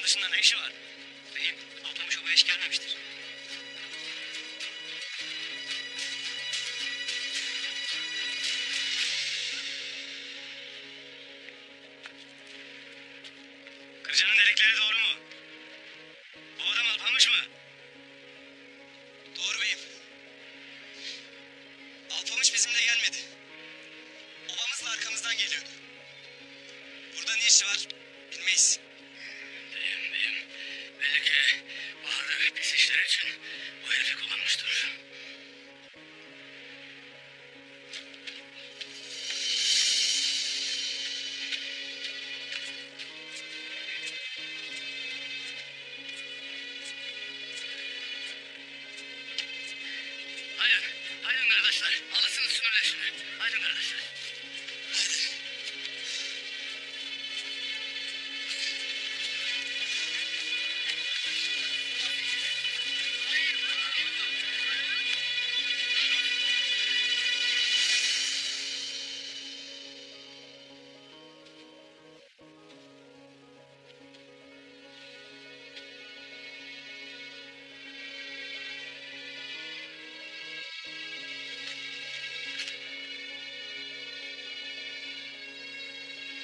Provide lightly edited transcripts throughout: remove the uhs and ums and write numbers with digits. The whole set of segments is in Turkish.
dışında ne işi var? Beyim, Alpamış obaya hiç gelmemiştir. Kırcanın dedikleri doğru mu? Bu adam Alpamış mı? Doğru beyim. Alpamış bizimle gelmedi. Obamızla arkamızdan geliyordu. Burada ne işi var bilmeyiz. Beyim. Belli ki Bahadır pis işler için bu herifi kullanmıştır. Haydi kardeşler. Alısınız şunun leşini. Haydi kardeşler. Haydi.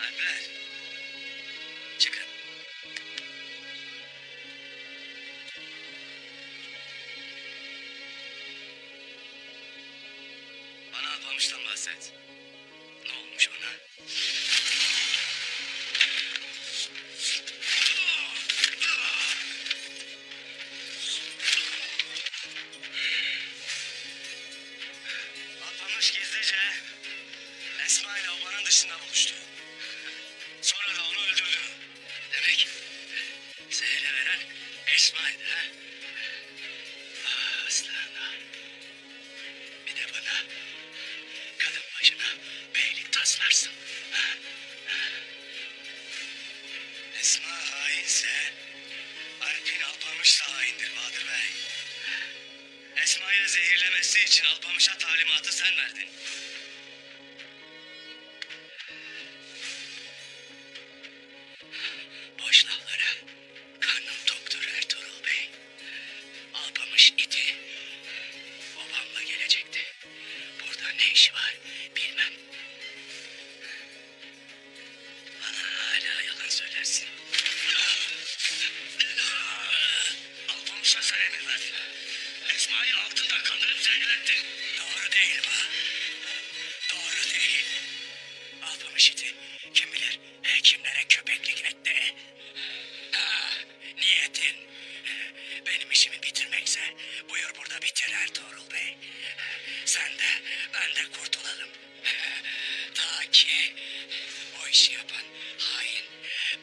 Alper. Çıkın. Bana Alpamış'tan bahset. Ne olmuş ona? Alpamış gizlice Esma ile obanın dışında buluştu. Sonra da onu öldürdü. Demek zehri veren Esma'ydı ha? Ah aslan ah. Bir de bana kadın başına beylik taslarsın. Ha? Esma hainse Alp'in Alpamış da haindir Bahadır Bey. Esma'yı zehirlemesi için Alpamış'a talimatı sen verdin. Boş laflara karnım toktur Ertuğrul Bey. Alpamış iti babamla gelecekti. Burada ne işi var bilmem. Bana hala yalan söylersin. Alpamış'a sen emir verdin. Esma'yı altından kandırıp zehirlettin. Doğru değil bu. Doğru değil. Alpamış iti kim bilir kimlere köpeklik etti. Niyetin benim işimi bitirmekse buyur burada bitir Ertuğrul Bey. Sen de ben de kurtulalım. Ta ki o işi yapan hain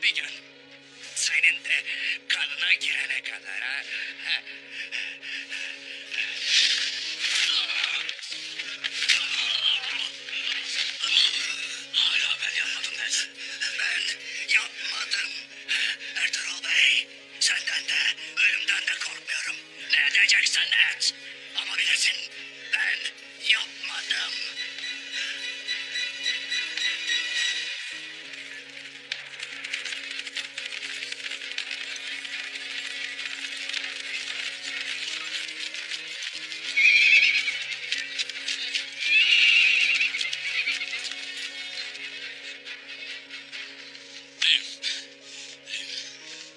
bir gün senin de kanına girene kadar ha. Hala ben yapmadım dersin. Ben yapmadım. Ertuğrul Bey, senden de ölümden de korkmuyorum. Ne edeceksen et. Ama bilirsin ben yapmadım.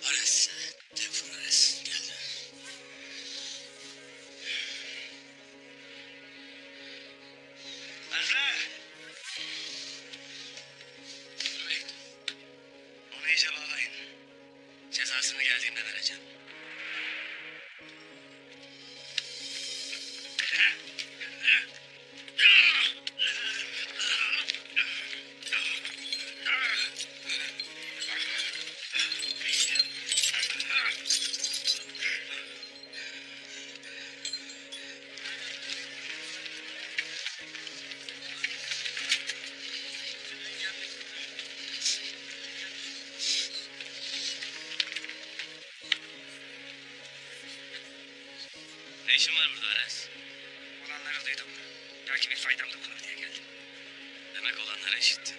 Ares, telefon Ares geldi. Azra! Dur bekle. Onu iyice bağlayın. Cezasını geldiğinde vereceğim. Ne işin var burada Ares? Olanları duydum. Belki bir faydam dokunur diye geldim. Demek olanları işittin.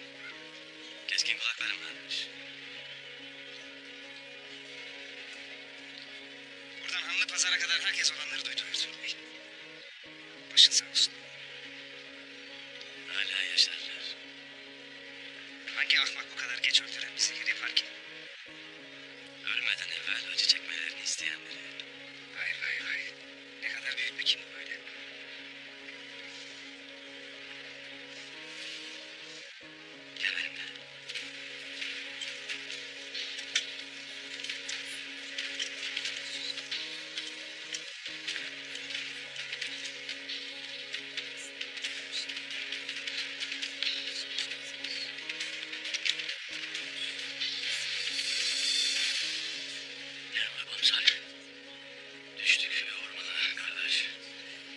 Keskin kulakların varmış. pazara kadar herkes olanları duydu Ertuğrul Bey. Başın sağ olsun. Hala yaşarlar. Hangi ahmak bu kadar geç öldüren bizi geri fark et. Ölmeden evvel acı çekmelerini isteyenleri. Vay vay vay. Ne kadar büyük bir kim bu böyle. Gel benimle. Merhaba Bamsal. Düştük bir ormana kardeş.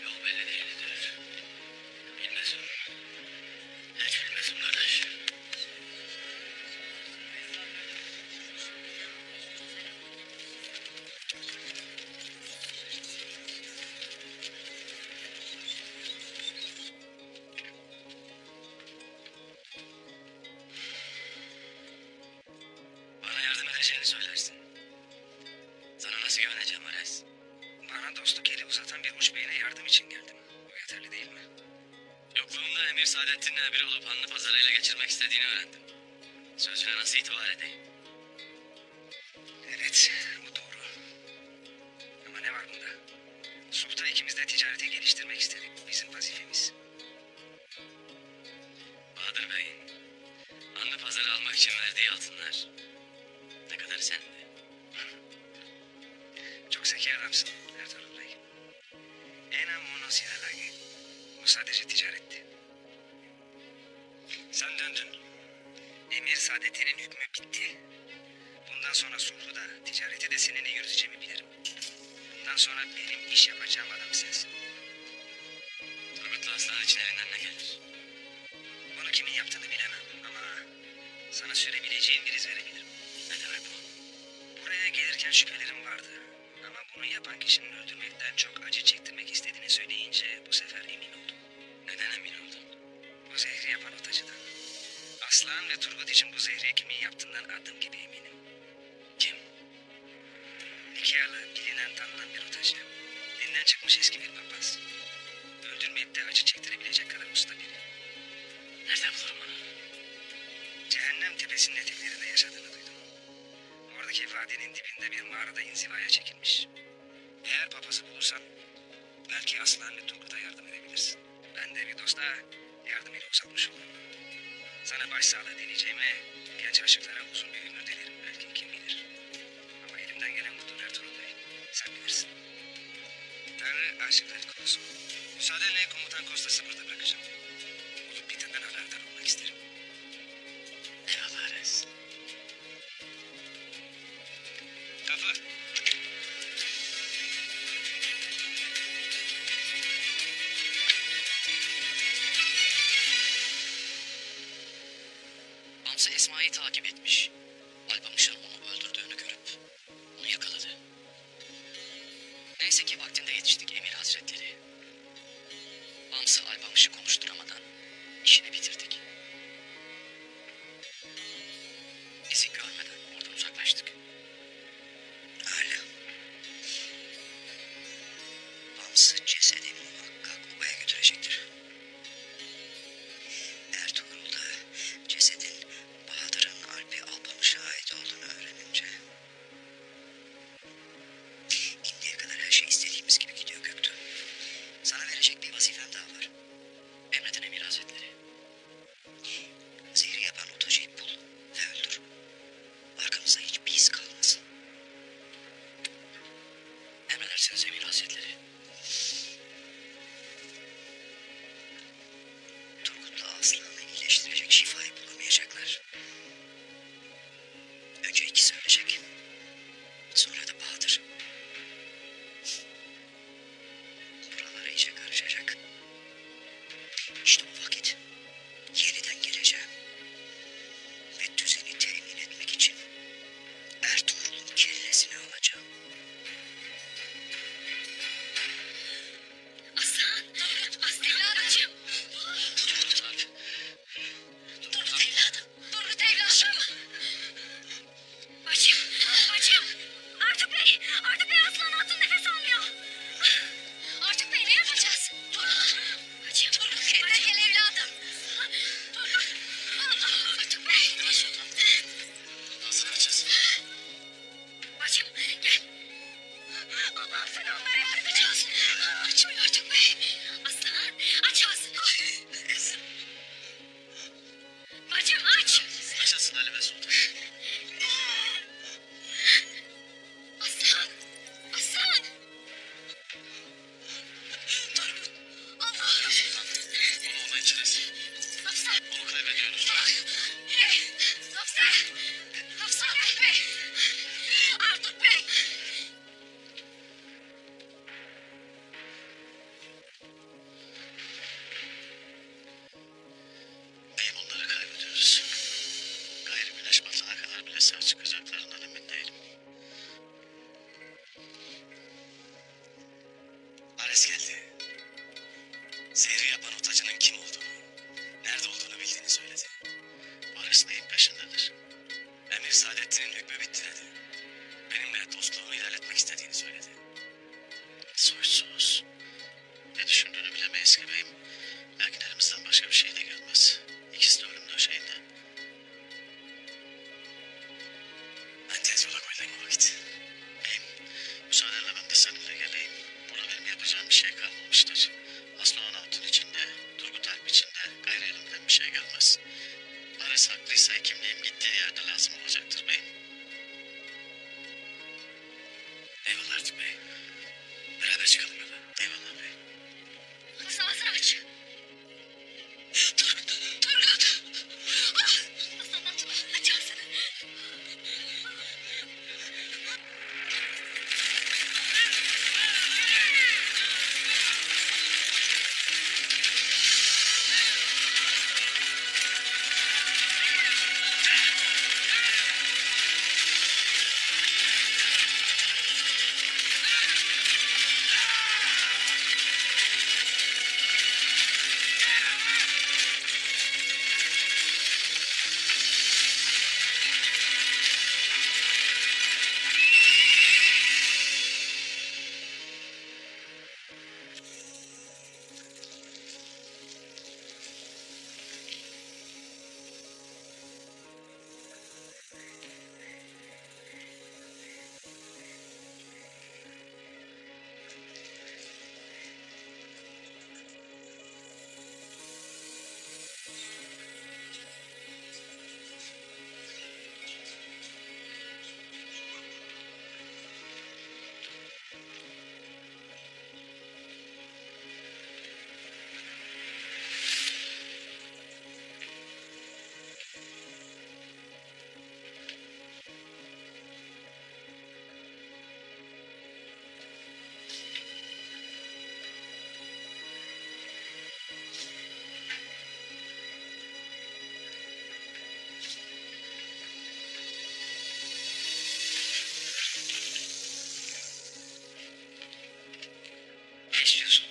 Yol belli değildir. Bilmezim. Hiç bilmezim kardeş. Bana yardım edeceğini söylersin. Sana nasıl güveneceğim Ares? Bana dostluk eli uzatan bir uç beyine yardım için geldim. Bu yeterli değil mi? Yokluğumda Emir Saadettin'le bir olup Hanlı Pazarı ele geçirmek istediğini öğrendim. Sözüne nasıl itibar edeyim? Evet, bu doğru. Ama ne var bunda? Sulh'ta ikimiz de ticareti geliştirmek istedik. Bu bizim vazifemiz. Bahadır Bey'in Hanlı Pazarı almak için verdiği altınlar ne kadar sendi? Çok zeki adamsın Ertuğrul Bey. Enam monosinalagi. Bu sadece ticaretti. Sen döndün. Emir Saadettin'in hükmü bitti. Bundan sonra sulhu da ticareti de seninle yürüteceğimi bilirim. Bundan sonra benim iş yapacağım adam sensin. Turgutlu Aslan için elinden ne gelir? Bunu kimin yaptığını bilemem ama sana sürebileceğin bir iz verebilirim. Ne demek bu? Buraya gelirken şüphelerim vardı. Ama bunu yapan kişinin öldürmekten çok acı çektirmek istediğini söyleyince bu sefer emin oldum. Neden emin oldun? Bu zehri yapan otacıdan. Aslan ve Turgut için bu zehri kimin yaptığından adım gibi eminim. Kim? Nikyalı, bilinen tanınan bir otacı. Dinden çıkmış eski bir papaz. Öldürmeyip de acı çektirebilecek kadar usta biri. Nereden bulurum onu? Cehennem tepesinin eteklerinde yaşadığını duydum. Oradaki vadinin dibinde bir mağarada inzivaya çekilmiş. Eğer papazı bulursan belki Aslan ve Turgut'a yardım edebilirsin. Ben de bir dosta yardım eli uzatmış olurum. Sana başsağlığı dileyeceğime genç aşıklara uzun bir ömür dilerim belki kim bilir. Ama elimden gelen budur Ertuğrul Bey. Sen bilirsin. Tanrı aşıkları korusun. Müsaadenle komutan Kostas'ı burada bırakacağım. Olup bitenden haberdar olmak isterim. Eyvallah Ares. Kapı. Bamsı Esma'yı takip etmiş. Alpamış'ın onu öldürdüğünü görüp onu yakaladı. Neyse ki vaktinde yetiştik Emir Hazretleri. Bamsı Alpamış'ı konuşturamadan işini bitirdik. Bizi görmeden oradan uzaklaştık. söyledi. Benimle dostluğunu ilerletmek istediğini söyledi. Soysuz. Ne düşündüğünü bilemeyiz ki beyim. Lakin elimizden başka bir şey de gelmez. İkisi de ölüm döşeğinde. Ben tez yola koyulayım o vakit. Beyim, müsaadenle ben de seninle geleyim. Burada benim yapacağım bir şey kalmamıştır. Aslan Hatun içinde, Turgut Alp içinde gayrı elimden bir şey gelmez. Ares haklıysa kimliğim gittiği yerde lazım olacaktır beyim. Eyvallah Artuk Bey. Beraber çıkalım yola. Eyvallah beyim. Kız ağzını aç. Turgut. Aslan Hatun aç ağzını. Ne istiyorsun?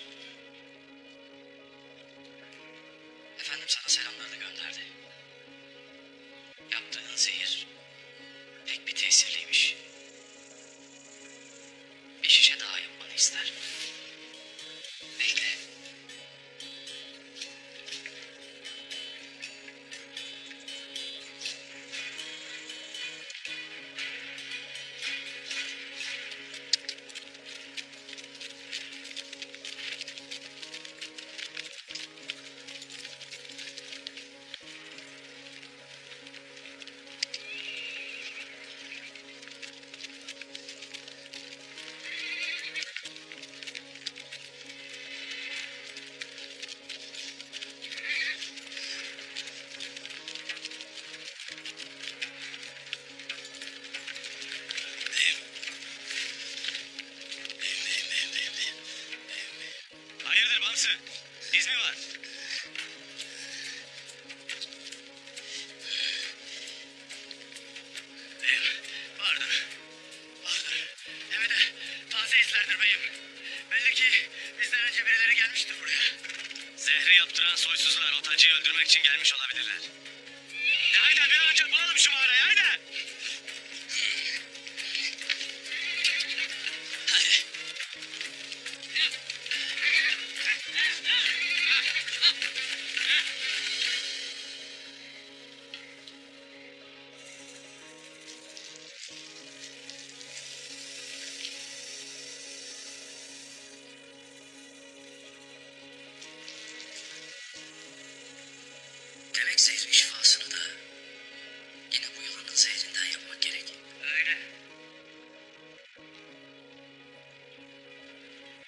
Efendim sana selamlarını gönderdi. Yaptığın zehir pek bir tesirliymiş. Bir şişe daha yapmanı ister. Bekle. Hayırdır Bamsı? İz mi var? Vardır. Hem de taze izlerdir beyim. Belli ki bizden önce birileri gelmiştir buraya. Zehri yaptıran soysuzlar o tacıyı öldürmek için gelmiş olabilirler. Haydi bir an önce bulalım şu mağarayı haydi. Hadi. Demek zehrin şifasını da yine bu yılanın zehrinden yapmak gerek. Öyle.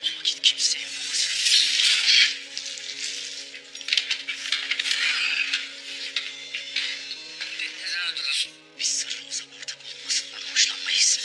O vakit kimseye yapamaz. Neden öldürürsün? Biz sırrımıza ortak olmasından hoşlanmayız.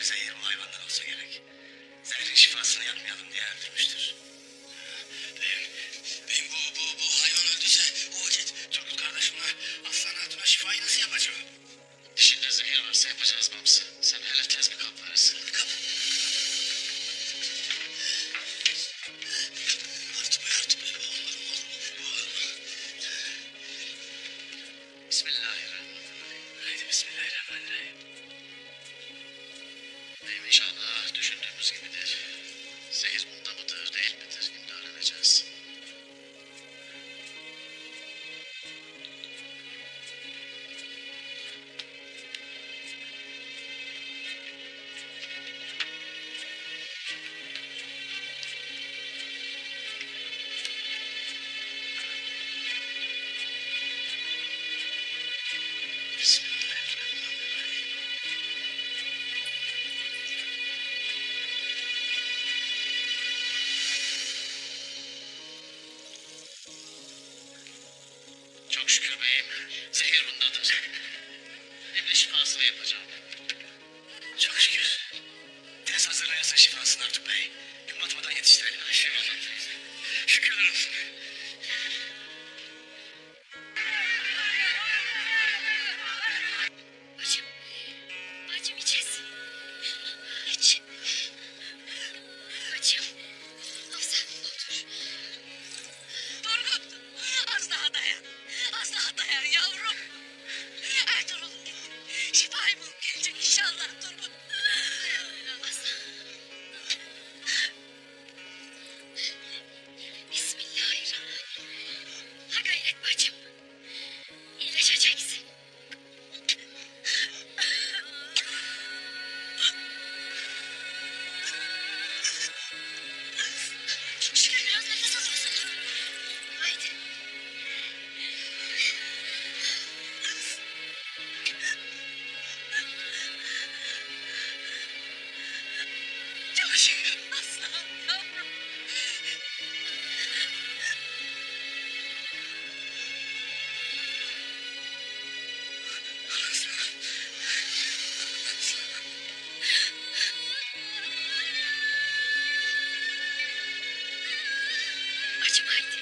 bir zehir o hayvandan olsa gerek. Zehrin şifasını yapmayalım diye öldürmüştür. Beyim bu hayvan öldüyse o vakit Turgut kardeşimle Aslan Hatun'a şifayı nasıl yapacağım? Dişinde zehir varsa yapacağız Bamsı. Sen hele tez bir kap verirsin. Kap. Artık be olur. Bismillahirrahmanirrahim. Haydi bismillahirrahmanirrahim. Beyim inşallah düşündüğümüz gibidir. Zehir bunda mıdır değil midir? Şimdi öğreneceğiz. Bismillahirrahmanirrahim. Çok şükür beyim. Zehir bundadır. Şimdi şifasını yapacağım. Çok şükür. Tez hazırlayasın şifasını Artuk Bey. Gün batmadan yetiştirelim. Şükürler olsun. Bacım. Bacım içesin. İç. Bacım. Afsan otur. Turgut. Az daha dayan. Az daha dayan yavrum. Ertuğrul gitti. Şifayı bulup gelecek inşallah Turgut. Aslan. Bismillahirrahmanirrahim. Ha gayret bacım. İyileşeceksin. Çok şükür biraz nefes alıyorsun. Haydi. Çok şükür aslan yavrum. Bacım haydi.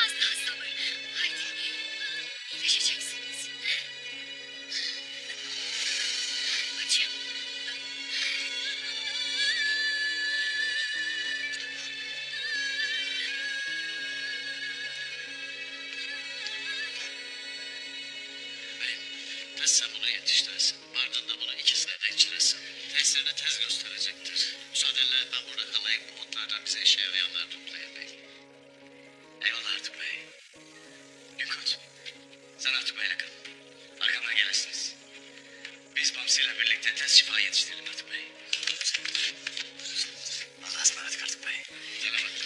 Az daha sabır. Haydi. İyileşeceksiniz. Bacım. Beyim, tez sen bunu yetiştiresin. Vardığında bunu ikisine de içiresin. Tesirini tez gösterecektir. Müsaadenle ben burada kalayım. Bu otlardan bize işe yarayanları toplayayım beyim. Eyvallah Artuk Bey. Günkut. Sen Artuk Bey'le kal. Arkamdan gelirsiniz. Biz Bamsı'yla birlikte tez şifa yetiştirelim Artuk Bey. Allah'a ısmarladık Artuk Bey. Selamet.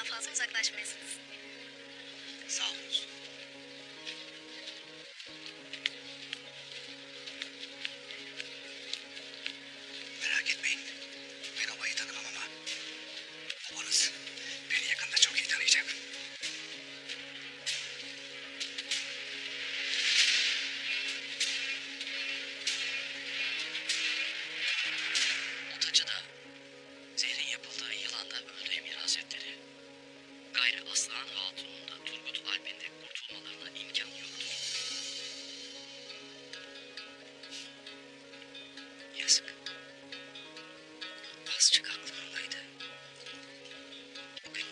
daha fazla uzaklaşmayasınız. Sağ olun. Merak etmeyin. Ben obayı tanımam ama babanız beni yakında çok iyi tanıyacak. Otacı'da zehrin yapıldığı yılanla öldü Emir Hazretleri. Gayrı Aslan Hatun'un da Turgut Alp'in de kurtulmalarına imkan yoktur. Yazık. Azıcık aklım olaydı. Bugün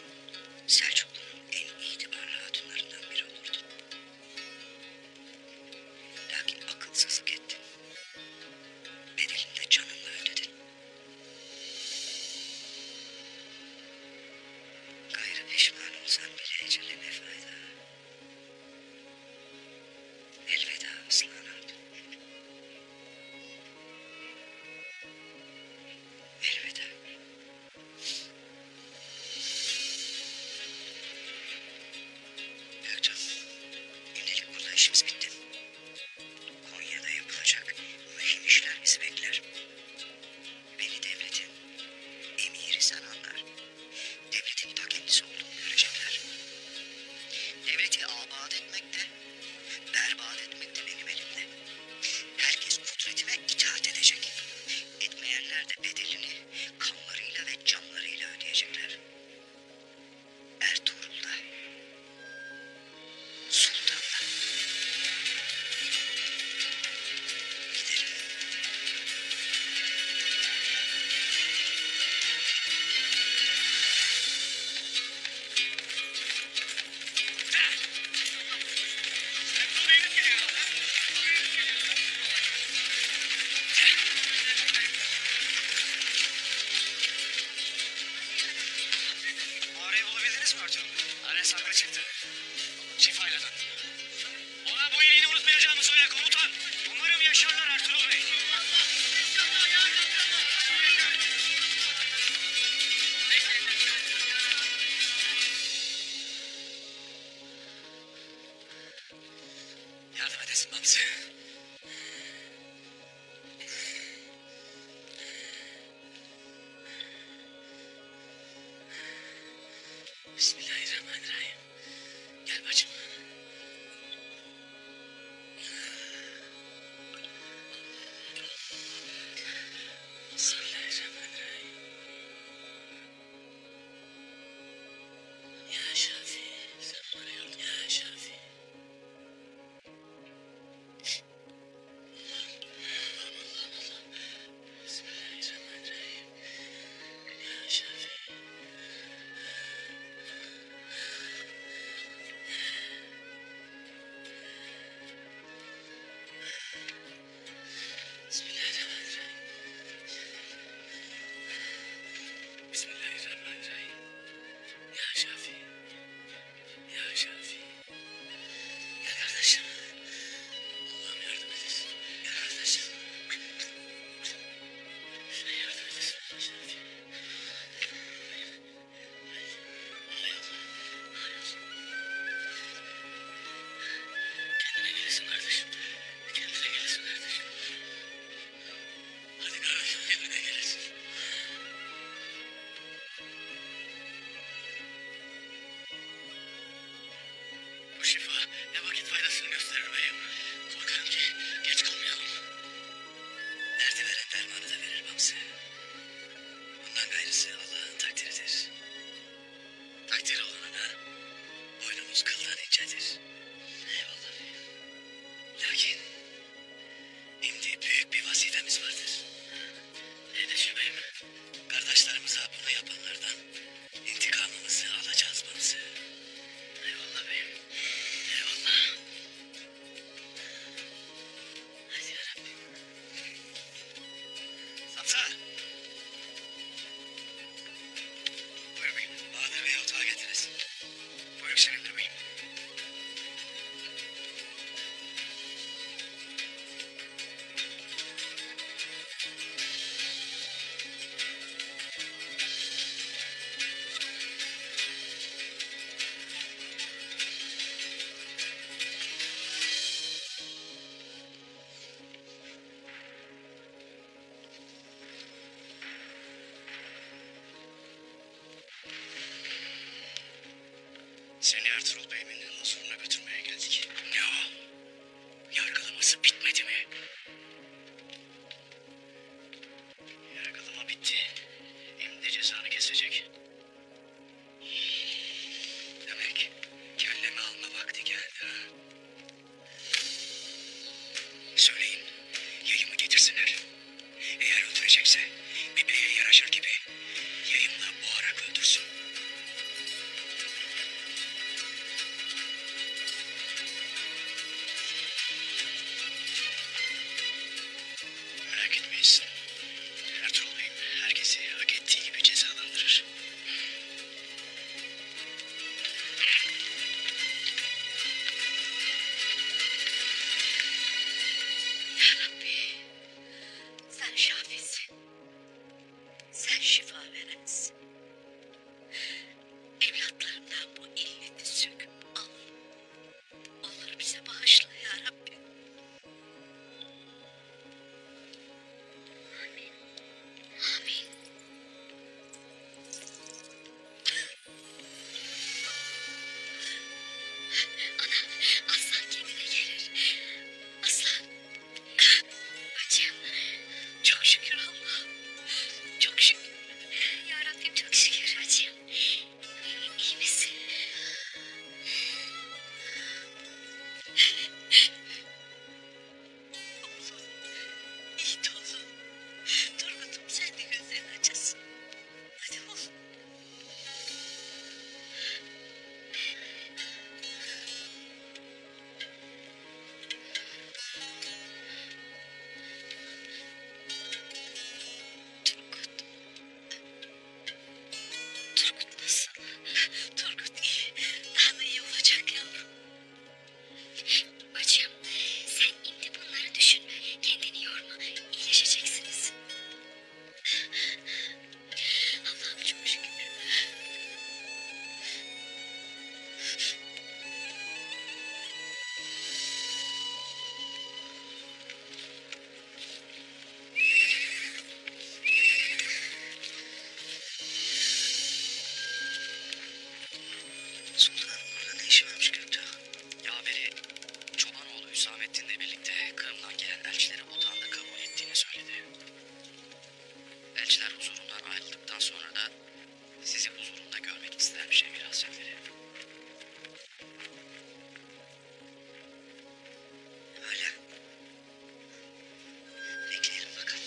Selçuklu'nun en itibarlı hatunlarından biri olurdu. Lakin akılsızlık ettin. Bedelini de canınla ödedin. Gayrı pişman olsan bile ecele ne fayda. Elveda Aslan Hatun. Elveda. Gökçen, şimdilik burada işimiz bitti. Konya'da yapılacak mühim işler bizi bekler. Beni devletin emiri sananlar, devletin ta kendisi olduğumu görecekler. Devleti abat etmek de, berbat etmek de benim elimde. Herkes kudretime itaat edecek. Etmeyenler de bedelini kanlarıyla ve canlarıyla ödeyecekler. Ertuğrul'da, Sultan'da. Giderim. Mağarayı bulabildiniz mi Ertuğrul? Ares haklı çıktı. Şifayla da. Ona bu iyiliğini unutmayacağımı söyle komutan. Umarım yaşarlar Ertuğrul Bey. Yardım edesin Mamsı. Bismillahirrahmanirrahim. Gel bacım. Bismillahirrahmanirrahim. Ya Şafi, sen bana yardım. Ya Şafi. Bismillahirrahmanirrahim. Ya Şafi. Seni Ertuğrul Bey'in huzuruna götürmeye geldik. Ne o? Yargılaması bitmedi mi? Yargılama bitti. Hem de cezanı kesecek. Demek kellemi alma vakti geldi ha? Söyleyin, yayımı getirsinler. Eğer öldürecekse bir beye yaraşır gibi yayımla boğarak öldürsün. Merak etmeyiz. Ertuğrul Bey'im herkesi hak ettiği gibi cezalandırır. Rabbi, sen şafisin. Sen şifa verensin. Evlatlarımdan bu illeti söküp al. Onları bize bağışla ya Rabbi. Amin. Amin. Ana, aslan kendine gelir. Aslan. Bacım. Çok şükür Allah'ım. Çok şükür. Ya Rabbim çok şükür bacım. İyi misin? Oğlum. İyi de oğlum. Turgut'um sen de gözlerini açasın. Hadi oğlum. Turgut. Turgut nasıl? Turgut iyi. Daha da iyi olacak yavrum. Bacım, sen indi bunları düşünme. Kendini yorma. İyileşeceksiniz. Allah'ım çok şükür. Sultanım burada ne işi varmış Göktuğ? Yaveri Çobanoğlu Hüsamettin'le birlikte Kırım'dan gelen elçileri otağında kabul ettiğini söyledi. Elçiler huzurundan ayrıldıktan sonra da sizi huzurunda görmek istermiş Emir Hazretleri. Öyle. Bekleyelim bakalım.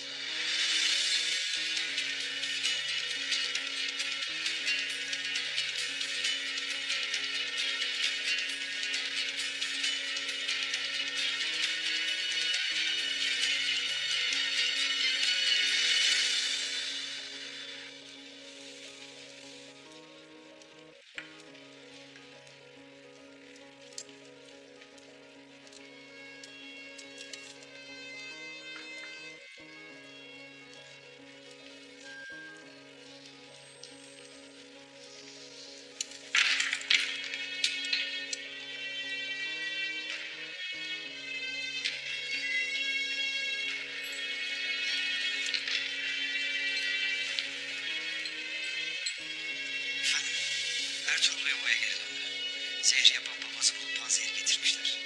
Efendim, Ertuğrul Bey ovaya geri döndü. Zehir yapan papazı bulup panzehir getirmişler.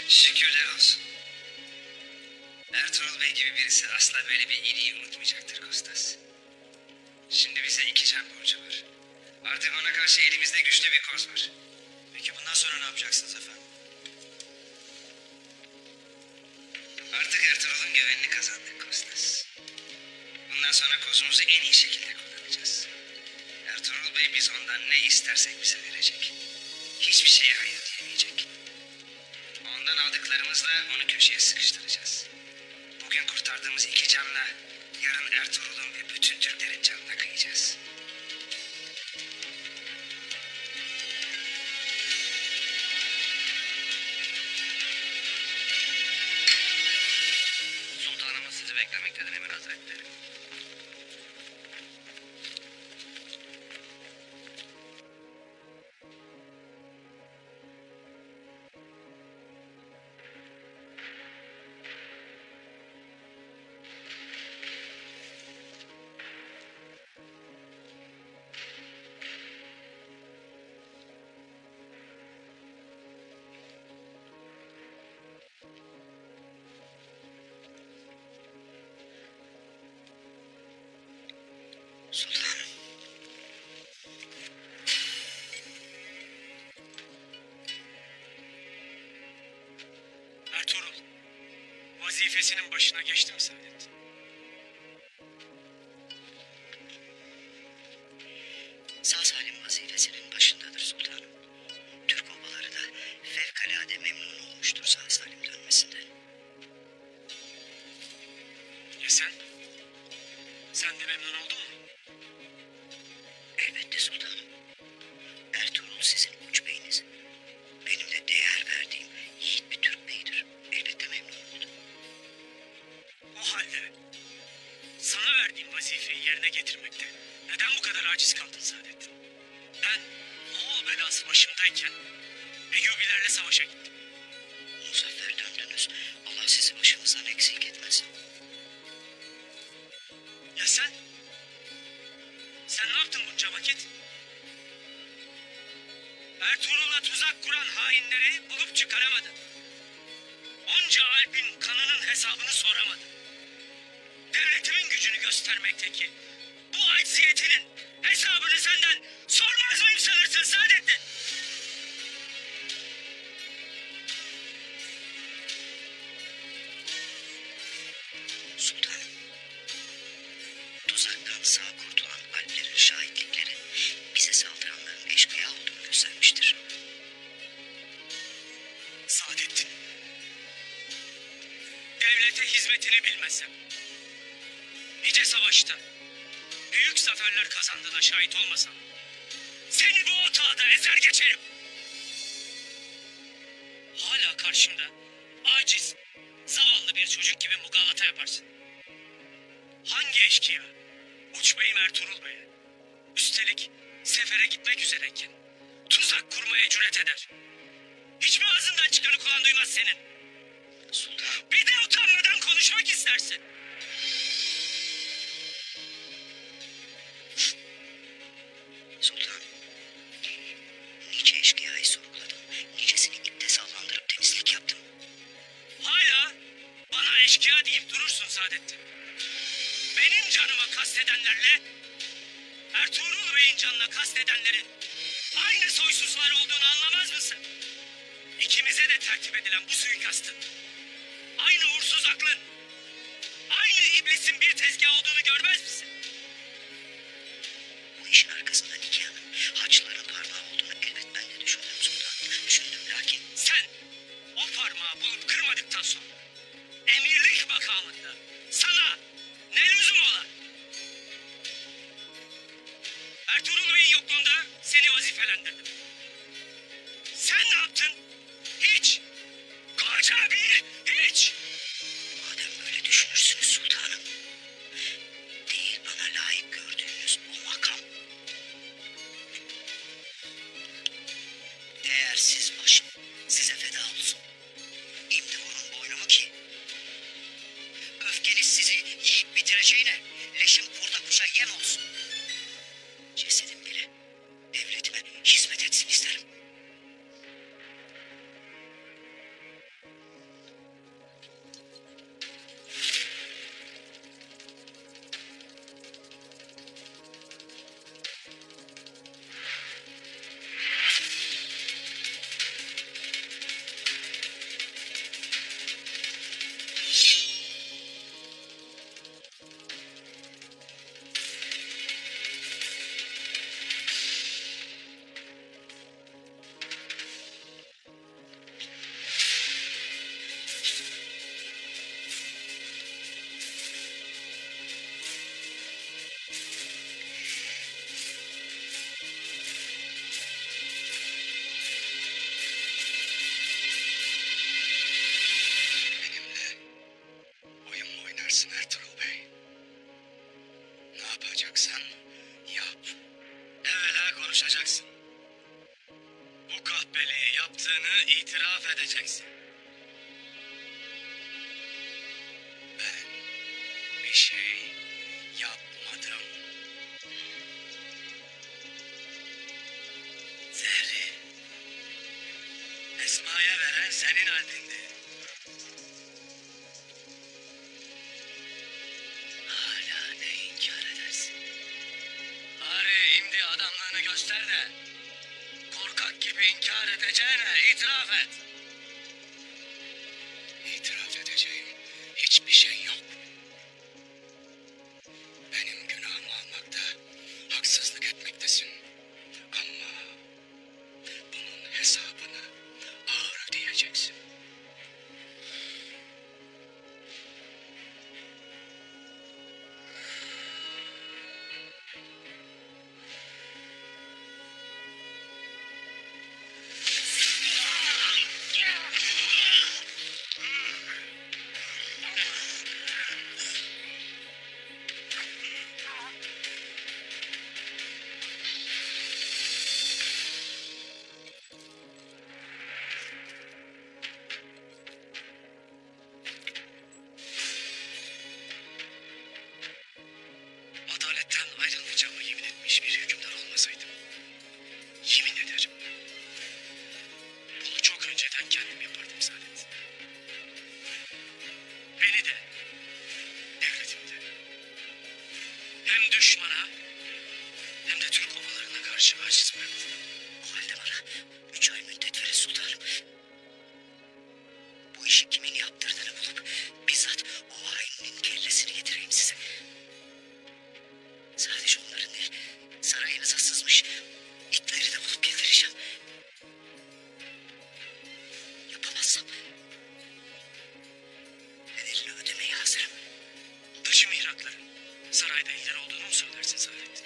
Şükürler olsun. Ertuğrul Bey gibi birisi asla böyle bir iyiliği unutmayacaktır Kostas. Şimdi bize 2 can borcu var. Artık ona karşı elimizde güçlü bir koz var. Peki bundan sonra ne yapacaksınız efendim? Artık Ertuğrul'un güvenini kazandık Kostas. Bundan sonra kozumuzu en iyi şekilde kullanacağız. Ertuğrul Bey biz ondan ne istersek bize verecek. Hiçbir şeye hayır diyemeyecek. Ondan aldıklarımızla onu köşeye sıkıştıracağız. Bugün kurtardığımız 2 canla yarın Ertuğrul'un ve bütün Türklerin canına kıyacağız. Sultanımız sizi beklemektedir Emir Hazretleri. Sultanım. Ertuğrul, vazifesinin başına geçti mi Saadettin? Sağ salim vazifesinin başındadır sultanım. Türk obaları da fevkalade memnun olmuştur sağ salim dönmesinden. Ya sen? Sen de memnun oldun mu? Elbette sultanım. Ertuğrul sizin uç beyiniz. Benim de değer verdiğim yiğit bir Türk beyidir. Elbette memnun oldum. O halde sana verdiğim vazifeyi yerine getirmekte neden bu kadar aciz kaldın Saadettin? Ben Moğol belası başımdayken Eyyubilerle savaşa gittim. Muzaffer döndünüz. Allah sizi başımızdan eksik etmez. Ya sen? Sen ne yaptın bunca vakit? Ertuğrul'a tuzak kuran hainleri bulup çıkaramadın. Onca Alp'in kanının hesabını soramadın. Devletimin gücünü göstermekteki bu acziyetinin hesabını senden sormaz mıyım sanırsın Saadettin? Sultanım. Tuzaktan sağ kurtulan Alplerin şahitlikleri bize saldıranların eşkıya olduğunu göstermiştir. Saadettin. Devlete hizmetini bilmezsem, nice savaşta, büyük zaferler kazandığına şahit olmasam, seni bu otağda ezer geçerim. Hala karşımda aciz, zavallı bir çocuk gibi mugalata yaparsın. Hangi eşkıya, uçbeyim Ertuğrul Bey'e, üstelik sefere gitmek üzereyken tuzak kurmaya cüret eder? Hiç mi ağzından çıkanı kulağın duymaz senin? Sultanım. Bir de utanmadan konuşmak istersin. Sultanım. Nice eşkıyayı sorguladım. Nicesini ipte sallandırıp temizlik yaptım. Hala bana eşkıya deyip durursun Saadettin. Benim canıma kastedenlerle Ertuğrul Bey'in canına kastedenlerin aynı soysuzlar olduğunu anlamaz mısın? İkimize de tertip edilen bu suikastın aynı uğursuz aklın, aynı iblisin bir tezgah olduğunu görmez misin? Bu işin arkasında nikahın, haçların parmağı olduğunu elbet ben de düşündüm sultanım. Düşündüm lakin Sen o parmağı bulup kırmadıktan sonra emirlik makamında sana ne lüzum ola? Ertuğrul Bey'in yokluğunda seni vazifelendirdim. Sen ne yaptın? Hiç. Koca bir hiç. madem böyle düşünürsünüz sultanım. Değil bana layık gördüğünüz o makam. Değersiz başım size feda olsun. İmdi vurun boynumu ki. Öfkeniz sizi yiyip bitireceğine leşim kurda kuşa yem olsun. Cesedim bile devletime hizmet etsin isterim. Benimle oyun mu oynarsın Ertuğrul Bey? Ne yapacaksan yap. Evvela konuşacaksın. Bu kahpeliği yaptığını itiraf edeceksin. Ben bir şey yapmadım. Zehri Esma'ya veren senin Alp'indi. Hala ne inkar edersin? Varlığını göster de korkak gibi inkar edeceğine itiraf et. İtiraf edeceğim hiçbir şey yok. Benim günahımı almakta haksızlık etmektesin. Ama bunun hesabını ağır ödeyeceksin. Adaletten ayrılmayacağıma yemin etmiş bir hükümdar olmasaydım, yemin ederim, bunu çok önceden kendim yapardım Saadet. Beni de, devletimi de, hem düşmana hem de Türk obalarına karşı aciz bıraktı. O halde bana 3 ay müddet verin sultanım. Bu işi kimin yaptırdığını bulup bizzat o hainin kellesini getireyim size. Sadece onların değil, sarayınıza sızmış itleri de bulup getireceğim. Yapamazsam bedelini ödemeye hazırım. Dışı mihrakların sarayda elleri olduğunu mu söylersin Saadet?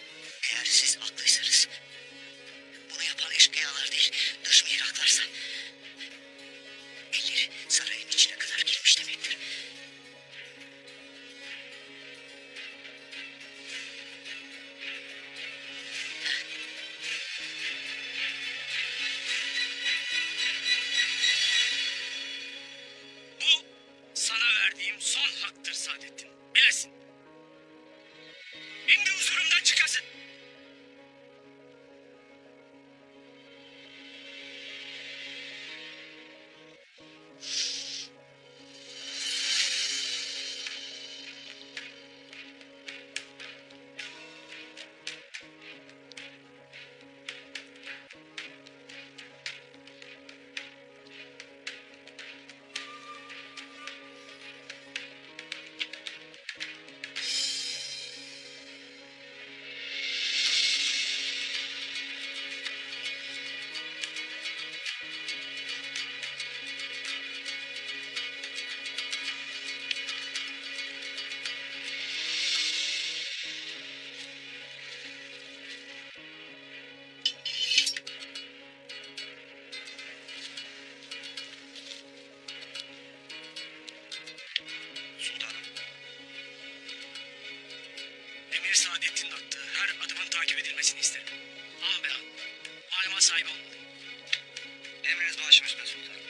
Eğer siz haklıysanız, bunu yapan eşkıyalar değil, dış mihraklarsa, elleri sarayın içine kadar girmiş demektir. Bu sana verdiğim son haktır Saadettin. Bilesin. Şimdi huzurumdan çıkasın. Sultanım. Emir Saadettin'in attığı her adımın takip edilmesini isterim. Ağam be ağam, malumat sahibi olmalıyım. Emriniz başım üstüne sultanım.